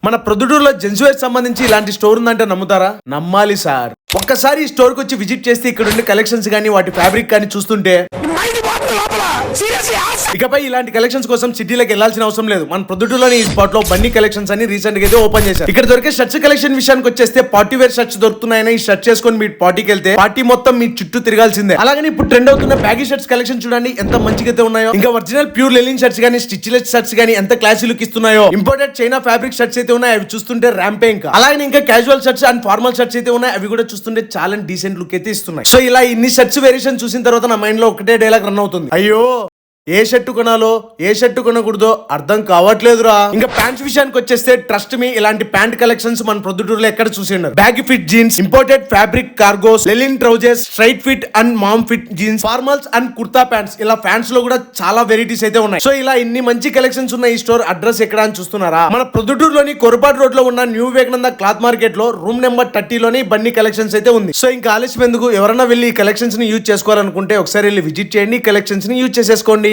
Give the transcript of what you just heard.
మన ప్రొద్దుటూరులో జెన్స్వేర్ సంబంధించి ఇలాంటి స్టోర్ ఉందంటే నమ్ముతారా? నమ్మాలి సార్. ఒక్కసారి ఈ స్టోర్ కి వచ్చి విజిట్ చేస్తే ఇక్కడ ఉండే కలెక్షన్స్ గానీ వాటి ఫ్యాబ్రిక్ కానీ చూస్తుంటే ఇకపై ఇలాంటి కలెక్షన్స్ కోసం సిటీలోకి వెళ్లాల్సిన అవసరం లేదు. మన ప్రొద్దుటూరులోని ఈ స్పాట్ లో బన్నీ కలెక్షన్స్ అని రీసెంట్ గా అయితే ఓపెన్ చేశారు. ఇక్కడ దొరికే షర్ట్స్ కలెక్షన్ విషయానికి వచ్చేస్తే పార్టీ వేర్ షర్ట్స్ దొరుకుతున్నాయని ఈ షర్ట్ చేసుకొని మీ పార్టీకి వెళ్తే పార్టీ మొత్తం మీ చుట్టూ తిరగాల్సిందే. అలాగే ఇప్పుడు ట్రెండ్ అవుతున్న బ్యాగీ షర్ట్స్ కలెక్షన్ చూడండి ఎంత మంచిగా అయితే ఉన్నాయో. ఇంకా ఒరిజినల్ ప్యూర్ లెనిన్ షర్ట్స్ గానీ స్టిచ్లెస్ షర్ట్స్ గానీ ఎంత క్లాసీ లుక్ ఇస్తున్నాయో. ఇంపోర్టెడ్ చైనా ఫ్యాబ్రిక్ షర్ట్స్ అయితే ఉన్నాయి, అవి చూస్తుంటే ర్యాంపే. అలాగే ఇంకా casual shirts and formal shirts అయితే ఉన్నాయి, అవి కూడా చూస్తుంటే చాలా డీసెంట్ లుక్ అయితే ఇస్తున్నాయి. సో ఇలా ఇన్ని షర్ట్స్ వేరియేషన్ చూసిన తర్వాత నా మైండ్ లో ఒకటే డైలాగ్ రన్ అవుతుంది, అయ్యో ఏ షర్టు కొనాలో ఏ షర్టు కొనకూడదో అర్థం కావట్లేదురా. ఇంకా ప్యాంట్స్ విషయానికి వచ్చేస్తే ట్రస్ట్ మీ ఇలాంటి ప్యాంట్ కలెక్షన్స్ మన ప్రొద్దుటూరులో ఎక్కడ చూసినారు. Baggy fit jeans, imported fabric cargos, linen trousers, straight fit and mom fit jeans, formals and kurta pants, ఇలా ప్యాంట్స్ లో కూడా చాలా వెరైటీస్ అయితే ఉన్నాయి. సో ఇలా ఇన్ని మంచి కలెక్షన్స్ ఉన్న ఈ స్టోర్ అడ్రస్ ఎక్కడ అని చూస్తున్నారా? మన ప్రొద్దుటూరులోని కొరపాటు రోడ్ లో ఉన్న న్యూ వివేకానంద క్లాత్ మార్కెట్ లో రూమ్ నెంబర్ 30 లోని బన్నీ కలెక్షన్స్ అయితే ఉంది. సో ఇంకా ఆలస్యం ఎందుకు, ఎవరైనా వెళ్ళి ఈ కలెక్షన్స్ ని యూజ్ చేసుకోవాలనుకుంటే ఒకసారి వెళ్ళి విజిట్ చేయండి, కలెక్షన్స్ ని యూజ్ చేసేసుకోండి.